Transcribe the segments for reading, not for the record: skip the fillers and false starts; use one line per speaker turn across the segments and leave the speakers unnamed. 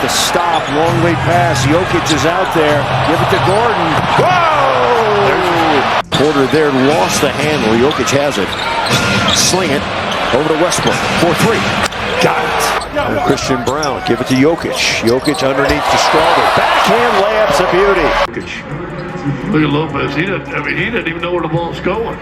the stop. Long way pass. Jokic is out there. Give it to Gordon. Whoa! Porter there lost the handle. Jokic has it. Sling it over to Westbrook. 4-3. Got it. Christian Brown. Give it to Jokic. Jokic underneath to Strawder. Backhand layups a beauty.
Look at Lopez. He didn't even know where the ball's going.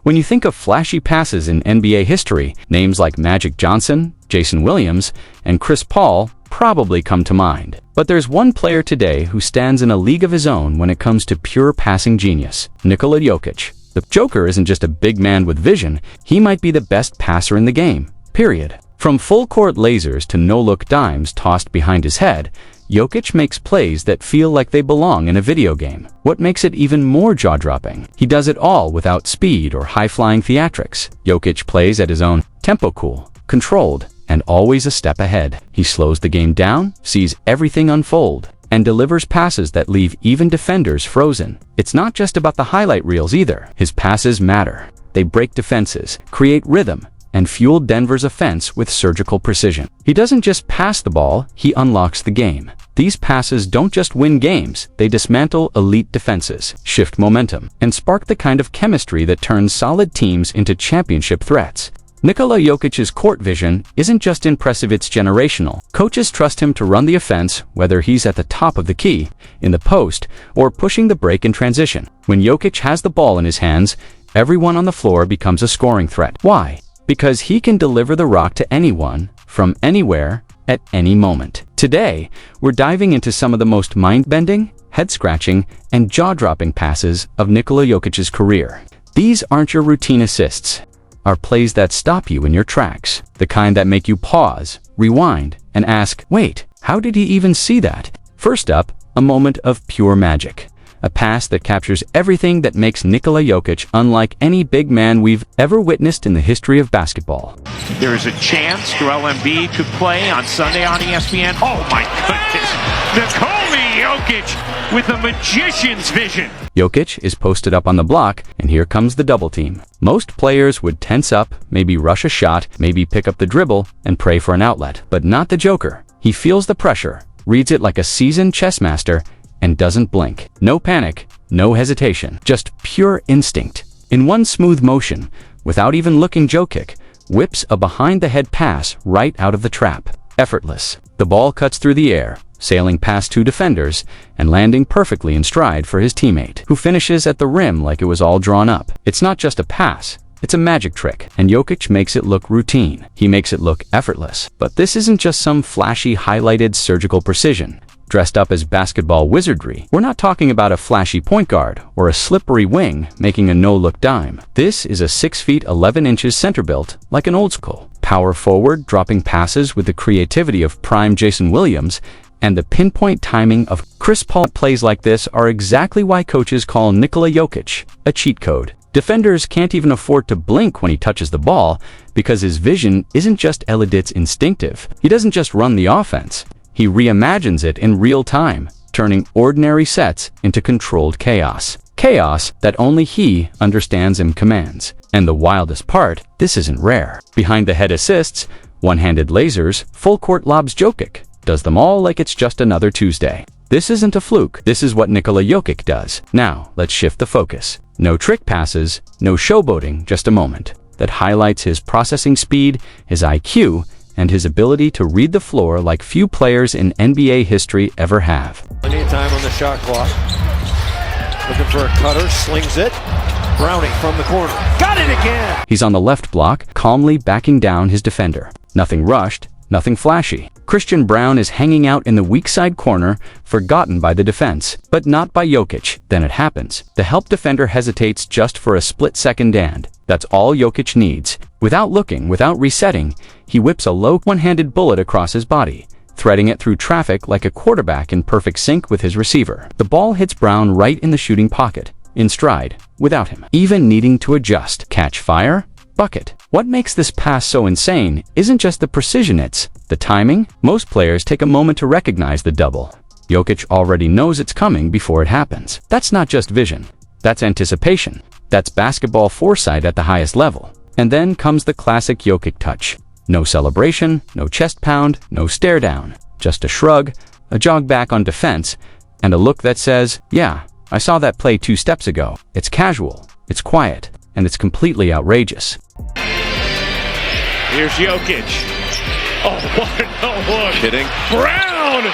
When you think of flashy passes in NBA history, names like Magic Johnson, Jason Williams, and Chris Paul probably come to mind. But there's one player today who stands in a league of his own when it comes to pure passing genius: Nikola Jokic. The Joker isn't just a big man with vision, he might be the best passer in the game, period. From full-court lasers to no-look dimes tossed behind his head, Jokic makes plays that feel like they belong in a video game. What makes it even more jaw-dropping? He does it all without speed or high-flying theatrics. Jokic plays at his own tempo, cool, controlled, and always a step ahead. He slows the game down, sees everything unfold, and delivers passes that leave even defenders frozen. It's not just about the highlight reels either. His passes matter. They break defenses, create rhythm, and fuel Denver's offense with surgical precision. He doesn't just pass the ball, he unlocks the game. These passes don't just win games, they dismantle elite defenses, shift momentum, and spark the kind of chemistry that turns solid teams into championship threats. Nikola Jokic's court vision isn't just impressive, it's generational. Coaches trust him to run the offense, whether he's at the top of the key, in the post, or pushing the break in transition. When Jokic has the ball in his hands, everyone on the floor becomes a scoring threat. Why? Because he can deliver the rock to anyone, from anywhere, at any moment. Today, we're diving into some of the most mind-bending, head-scratching, and jaw-dropping passes of Nikola Jokic's career. These aren't your routine assists, are plays that stop you in your tracks, the kind that make you pause, rewind, and ask, wait, how did he even see that? First up, a moment of pure magic. A pass that captures everything that makes Nikola Jokic unlike any big man we've ever witnessed in the history of basketball.
There is a chance Joel Embiid could play on Sunday on ESPN. Oh my goodness! Nikola Jokic with a magician's vision.
Jokic is posted up on the block, and here comes the double team. Most players would tense up, maybe rush a shot, maybe pick up the dribble, and pray for an outlet. But not the Joker. He feels the pressure, reads it like a seasoned chess master, and doesn't blink. No panic, no hesitation, just pure instinct. In one smooth motion, without even looking, Jokic whips a behind-the-head pass right out of the trap. Effortless. The ball cuts through the air, sailing past two defenders and landing perfectly in stride for his teammate, who finishes at the rim like it was all drawn up. It's not just a pass, it's a magic trick, and Jokic makes it look routine. He makes it look effortless. But this isn't just some flashy, highlighted surgical precision dressed up as basketball wizardry. We're not talking about a flashy point guard or a slippery wing making a no-look dime. This is a 6 feet 11 inches center built like an old school power forward, dropping passes with the creativity of prime Jason Williams and the pinpoint timing of Chris Paul. Plays like this are exactly why coaches call Nikola Jokic a cheat code. Defenders can't even afford to blink when he touches the ball because his vision isn't just it's instinctive. He doesn't just run the offense. He reimagines it in real time, turning ordinary sets into controlled chaos. Chaos that only he understands and commands. And the wildest part, this isn't rare. Behind-the-head assists, one-handed lasers, full-court lobs. Jokic does them all like it's just another Tuesday. This isn't a fluke. This is what Nikola Jokic does. Now, let's shift the focus. No trick passes, no showboating, just a moment that highlights his processing speed, his IQ, and his ability to read the floor like few players in NBA history ever have.
Plenty of time on the shot clock. Looking for a cutter, slings it. Browning from the corner. Got it again!
He's on the left block, calmly backing down his defender. Nothing rushed, nothing flashy. Christian Brown is hanging out in the weak side corner, forgotten by the defense, but not by Jokic. Then it happens. The help defender hesitates just for a split second, and that's all Jokic needs. Without looking, without resetting, he whips a low one-handed bullet across his body, threading it through traffic like a quarterback in perfect sync with his receiver. The ball hits Brown right in the shooting pocket, in stride, without him even needing to adjust. Catch fire? Bucket. What makes this pass so insane isn't just the precision, it's the timing. Most players take a moment to recognize the double. Jokic already knows it's coming before it happens. That's not just vision. That's anticipation. That's basketball foresight at the highest level. And then comes the classic Jokic touch. No celebration, no chest pound, no stare down. Just a shrug, a jog back on defense, and a look that says, yeah, I saw that play 2 steps ago. It's casual, it's quiet, and it's completely outrageous.
Here's Jokic. Oh, what a no-look.
Kidding.
Brown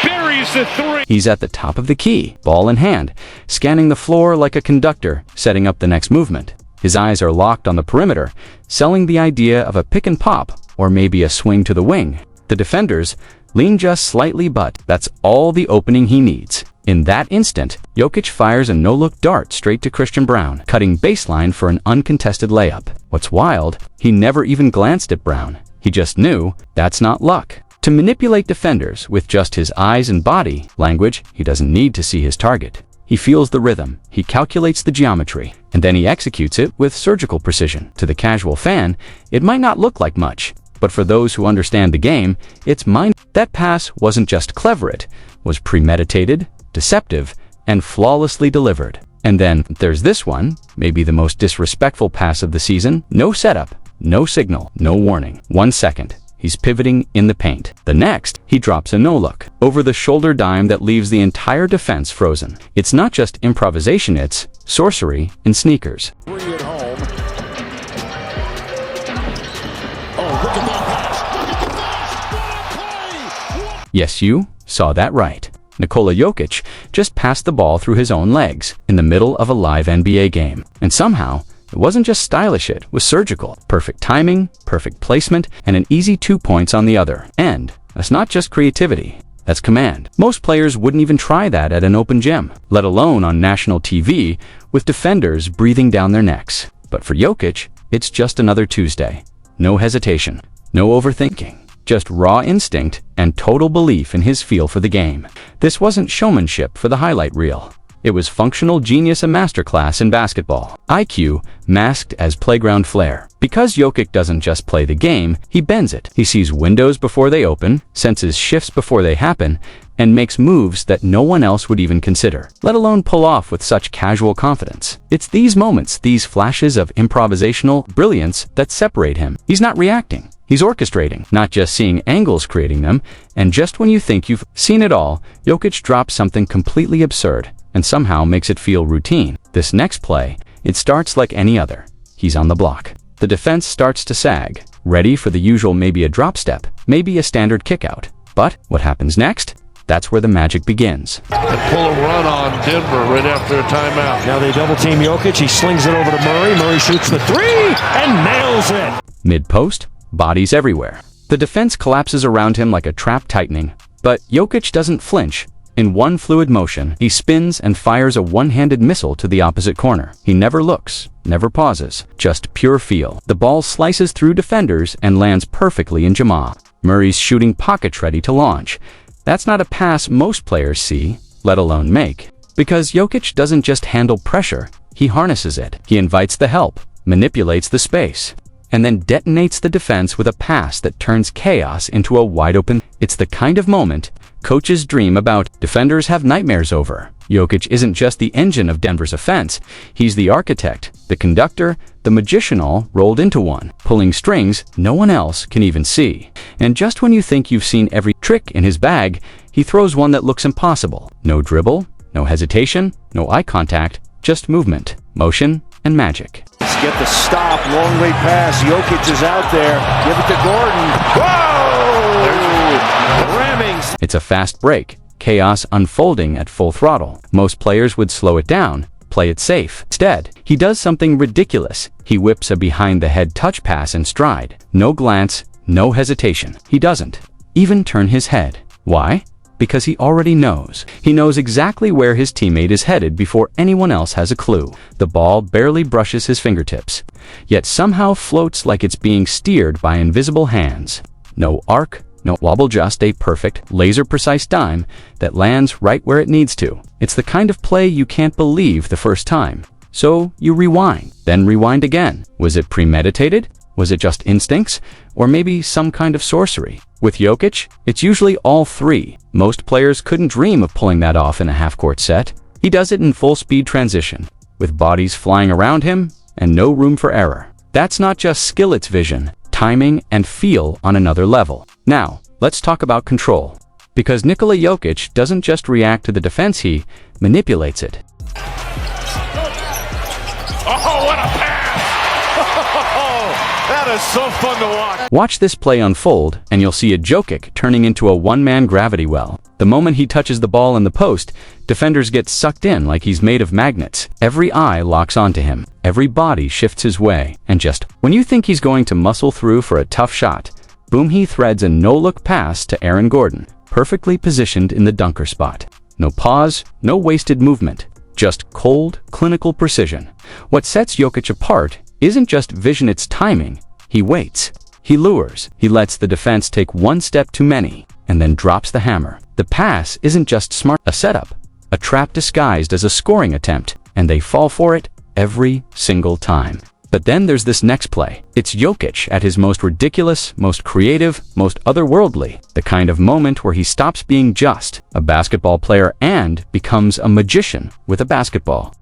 buries the 3.
He's at the top of the key, ball in hand, scanning the floor like a conductor, setting up the next movement. His eyes are locked on the perimeter, selling the idea of a pick and pop, or maybe a swing to the wing. The defenders lean just slightly, but that's all the opening he needs. In that instant, Jokic fires a no-look dart straight to Christian Brown, cutting baseline for an uncontested layup. What's wild, he never even glanced at Brown. He just knew that's not luck. To manipulate defenders with just his eyes and body language, he doesn't need to see his target. He feels the rhythm, he calculates the geometry, and then he executes it with surgical precision. To the casual fan, it might not look like much, but for those who understand the game, it's mind. That pass wasn't just clever, it was premeditated, deceptive, and flawlessly delivered. And then there's this one, maybe the most disrespectful pass of the season. No setup, no signal, no warning. 1 second, he's pivoting in the paint. The next, he drops a no-look, over-the-shoulder dime that leaves the entire defense frozen. It's not just improvisation, it's sorcery in sneakers.
3 at home. Oh, look at that pass.
Yes, you saw that right. Nikola Jokic just passed the ball through his own legs in the middle of a live NBA game. And somehow, it wasn't just stylish, it was surgical. Perfect timing, perfect placement, and an easy 2 points on the other end. That's not just creativity, that's command. Most players wouldn't even try that at an open gym, let alone on national TV with defenders breathing down their necks. But for Jokic, it's just another Tuesday. No hesitation, no overthinking. Just raw instinct and total belief in his feel for the game. This wasn't showmanship for the highlight reel. It was functional genius, a masterclass in basketball. IQ masked as playground flair. Because Jokic doesn't just play the game, he bends it. He sees windows before they open, senses shifts before they happen, and makes moves that no one else would even consider, let alone pull off with such casual confidence. It's these moments, these flashes of improvisational brilliance that separate him. He's not reacting. He's orchestrating, not just seeing angles, creating them, and just when you think you've seen it all, Jokic drops something completely absurd and somehow makes it feel routine. This next play, it starts like any other. He's on the block. The defense starts to sag, ready for the usual, maybe a drop step, maybe a standard kickout. But what happens next? That's where the magic begins.
And pull a run on Denver right after a timeout.
Now they double team Jokic. He slings it over to Murray. Murray shoots the 3 and nails it.
Mid-post, bodies everywhere. The defense collapses around him like a trap tightening, but Jokic doesn't flinch. In one fluid motion, he spins and fires a one-handed missile to the opposite corner. He never looks, never pauses, just pure feel. The ball slices through defenders and lands perfectly in Jamal. Murray's shooting pocket ready to launch. That's not a pass most players see, let alone make. Because Jokic doesn't just handle pressure, he harnesses it. He invites the help, manipulates the space, and then detonates the defense with a pass that turns chaos into a wide-open. It's the kind of moment coaches dream about, defenders have nightmares over. Jokic isn't just the engine of Denver's offense, he's the architect, the conductor, the magician, all rolled into one, pulling strings no one else can even see. And just when you think you've seen every trick in his bag, he throws one that looks impossible. No dribble, no hesitation, no eye contact, just movement, motion, and magic.
Let's get the stop. Long way pass. Jokic is out there. Give it to Gordon. Whoa! Ramming.
It's a fast break, chaos unfolding at full throttle. Most players would slow it down, play it safe. Instead, he does something ridiculous. He whips a behind-the-head touch pass in stride. No glance, no hesitation. He doesn't even turn his head. Why? Because he already knows. He knows exactly where his teammate is headed before anyone else has a clue. The ball barely brushes his fingertips, yet somehow floats like it's being steered by invisible hands. No arc, no wobble, just a perfect, laser-precise dime that lands right where it needs to. It's the kind of play you can't believe the first time. So you rewind, then rewind again. Was it premeditated? Was it just instincts? Or maybe some kind of sorcery? With Jokic, it's usually all three. Most players couldn't dream of pulling that off in a half-court set. He does it in full-speed transition, with bodies flying around him and no room for error. That's not just skill, it's vision, timing, and feel on another level. Now, let's talk about control. Because Nikola Jokić doesn't just react to the defense, he manipulates it.
Oh, what a pass! That is so fun to watch.
Watch this play unfold, and you'll see a Jokic turning into a one-man gravity well. The moment he touches the ball in the post, defenders get sucked in like he's made of magnets. Every eye locks onto him. Every body shifts his way. And just when you think he's going to muscle through for a tough shot, boom, he threads a no-look pass to Aaron Gordon, perfectly positioned in the dunker spot. No pause, no wasted movement. Just cold, clinical precision. What sets Jokic apart isn't just vision, it's timing. He waits. He lures. He lets the defense take one step too many, and then drops the hammer. The pass isn't just smart, a setup, a trap disguised as a scoring attempt, and they fall for it every single time. But then there's this next play. It's Jokic at his most ridiculous, most creative, most otherworldly. The kind of moment where he stops being just a basketball player and becomes a magician with a basketball.